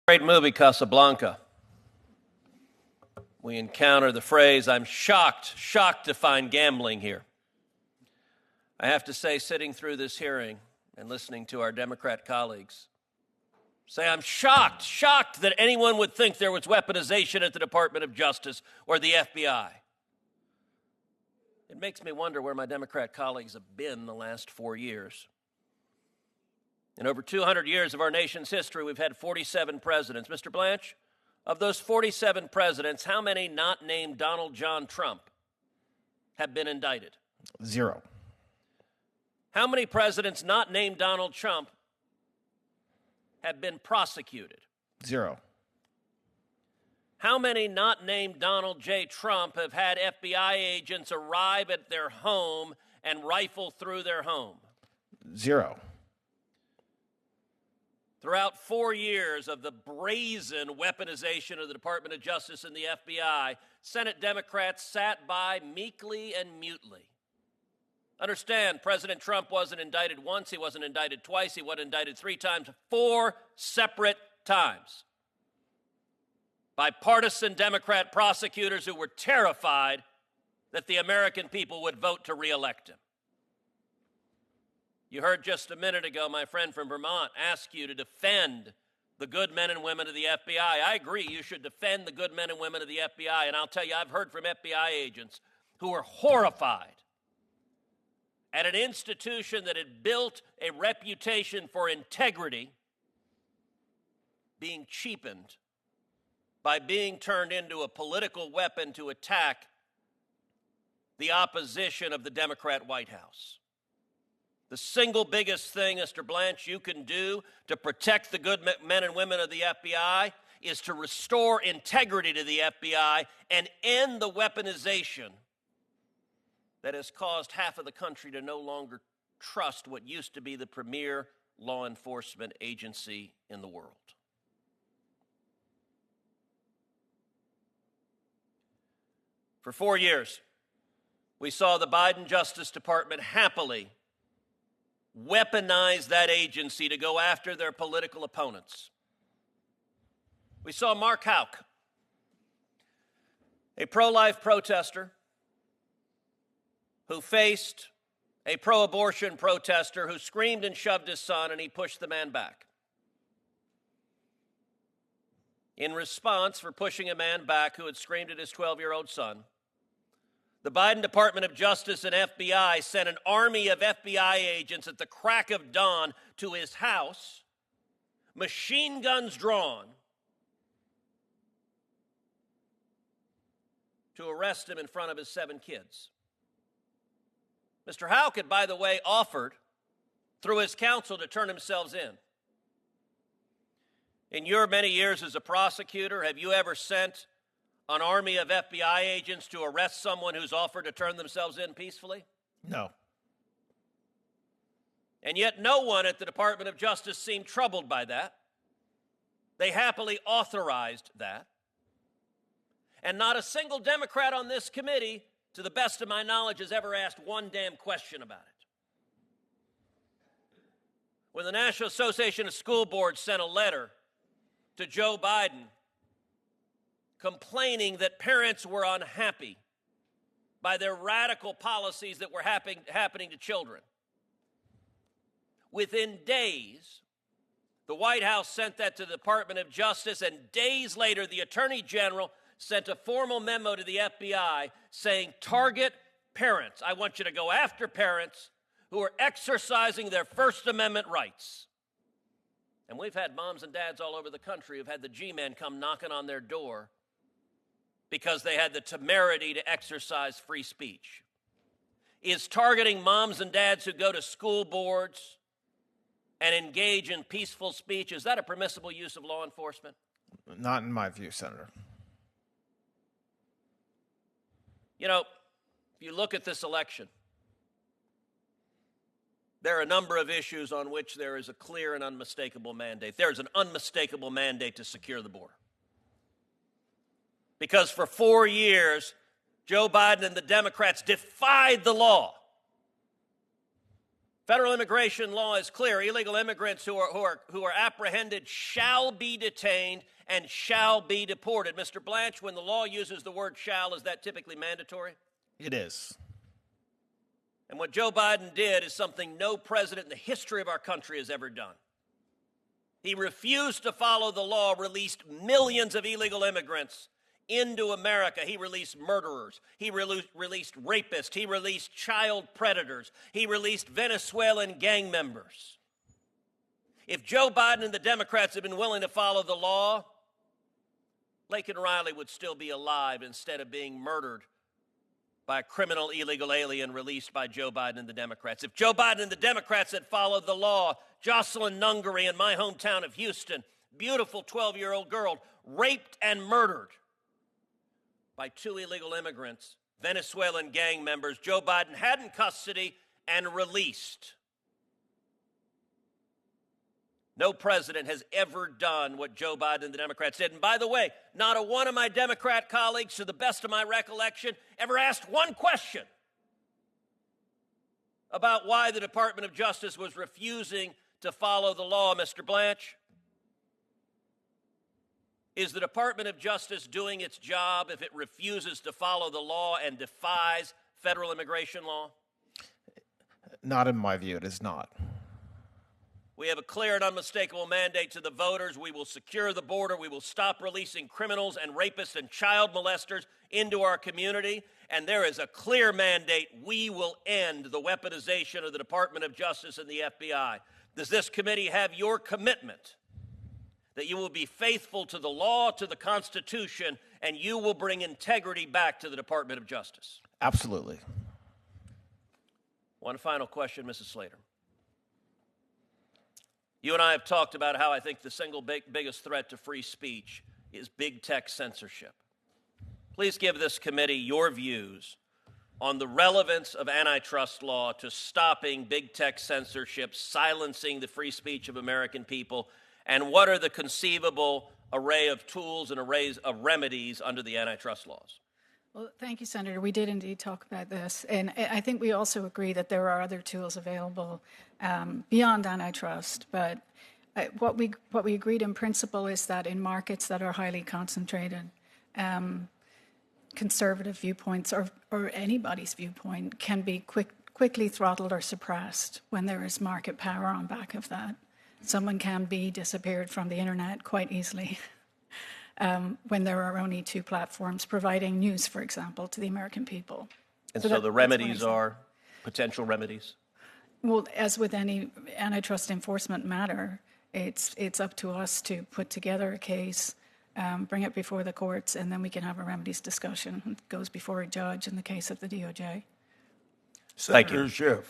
Great movie, Casablanca. We encounter the phrase, "I'm shocked to find gambling here." I have to say, sitting through this hearing and listening to our Democrat colleagues, I'm shocked that anyone would think there was weaponization at the Department of Justice or the FBI. It makes me wonder where my Democrat colleagues have been the last 4 years. In over 200 years of our nation's history, we've had 47 presidents. Mr. Blanche, of those 47 presidents, how many not named Donald John Trump have been indicted? 0. How many presidents not named Donald Trump have been prosecuted? 0. How many not named Donald J. Trump have had FBI agents arrive at their home and rifle through their home? 0. Throughout 4 years of the brazen weaponization of the Department of Justice and the FBI, Senate Democrats sat by meekly and mutely. Understand, President Trump wasn't indicted once, he wasn't indicted twice, he wasn't indicted 3 times, 4 separate times by partisan Democrat prosecutors who were terrified that the American people would vote to reelect him. You heard just a minute ago my friend from Vermont ask you to defend the good men and women of the FBI. I agree, you should defend the good men and women of the FBI, and I'll tell you, I've heard from FBI agents who are horrified at an institution that had built a reputation for integrity being cheapened by being turned into a political weapon to attack the opposition of the Democrat White House. The single biggest thing, Mr. Blanche, you can do to protect the good men and women of the FBI is to restore integrity to the FBI and end the weaponization that has caused half of the country to no longer trust what used to be the premier law enforcement agency in the world. For 4 years, we saw the Biden Justice Department happily weaponize that agency to go after their political opponents. We saw Mark Houck, a pro-life protester who faced a pro-abortion protester who screamed and shoved his son, and he pushed the man back. In response for pushing a man back who had screamed at his 12-year-old son, the Biden Department of Justice and FBI sent an army of FBI agents at the crack of dawn to his house, machine guns drawn, to arrest him in front of his 7 kids. Mr. Houck had, by the way, offered, through his counsel, to turn himself in. In your many years as a prosecutor, have you ever sent an army of FBI agents to arrest someone who's offered to turn themselves in peacefully? No. And yet no one at the Department of Justice seemed troubled by that. They happily authorized that. And not a single Democrat on this committee, to the best of my knowledge, has ever asked one damn question about it. When the National Association of School Boards sent a letter to Joe Biden complaining that parents were unhappy by their radical policies that were happening to children, within days, the White House sent that to the Department of Justice, and days later, the Attorney General sent a formal memo to the FBI saying, target parents. I want you to go after parents who are exercising their First Amendment rights. And we've had moms and dads all over the country who've had the G-men come knocking on their door because they had the temerity to exercise free speech. Is targeting moms and dads who go to school boards and engage in peaceful speech, is that a permissible use of law enforcement? Not in my view, Senator. You know, if you look at this election, there are a number of issues on which there is a clear and unmistakable mandate. There is an unmistakable mandate to secure the border. Because for 4 years, Joe Biden and the Democrats defied the law Federal immigration law is clear. Illegal immigrants who are apprehended shall be detained and shall be deported. Mr. Blanche, when the law uses the word shall, is that typically mandatory? It is. And what Joe Biden did is something no president in the history of our country has ever done. He refused to follow the law, released millions of illegal immigrants into America. He released murderers. He released rapists. He released child predators. He released Venezuelan gang members. If Joe Biden and the Democrats had been willing to follow the law, Laken Riley would still be alive instead of being murdered by a criminal illegal alien released by Joe Biden and the Democrats. If Joe Biden and the Democrats had followed the law, Jocelyn Nungary in my hometown of Houston, beautiful 12-year-old girl, raped and murdered by 2 illegal immigrants, Venezuelan gang members, Joe Biden had in custody and released. No president has ever done what Joe Biden and the Democrats did. And by the way, not a one of my Democrat colleagues, to the best of my recollection, ever asked one question about why the Department of Justice was refusing to follow the law. Mr. Blanche, is the Department of Justice doing its job if it refuses to follow the law and defies federal immigration law? Not in my view, it is not. We have a clear and unmistakable mandate to the voters. We will secure the border. We will stop releasing criminals and rapists and child molesters into our community. And there is a clear mandate. We will end the weaponization of the Department of Justice and the FBI. Does this committee have your commitment that you will be faithful to the law, to the Constitution, and you will bring integrity back to the Department of Justice? Absolutely. One final question, Mrs. Slater. You and I have talked about how I think the single biggest threat to free speech is big tech censorship. Please give this committee your views on the relevance of antitrust law to stopping big tech censorship, silencing the free speech of American people, and what are the conceivable array of tools and arrays of remedies under the antitrust laws? Well, thank you, Senator. We did indeed talk about this. And I think we also agree that there are other tools available beyond antitrust. But what we agreed in principle is that in markets that are highly concentrated, conservative viewpoints or anybody's viewpoint can be quickly throttled or suppressed when there is market power on back of that. Someone can be disappeared from the internet quite easily. When there are only 2 platforms providing news, for example, to the American people. And so the remedies are potential remedies? Well, as with any antitrust enforcement matter, it's up to us to put together a case, bring it before the courts, and then we can have a remedies discussion. It goes before a judge in the case of the DOJ. Thank you. Senator Schiff,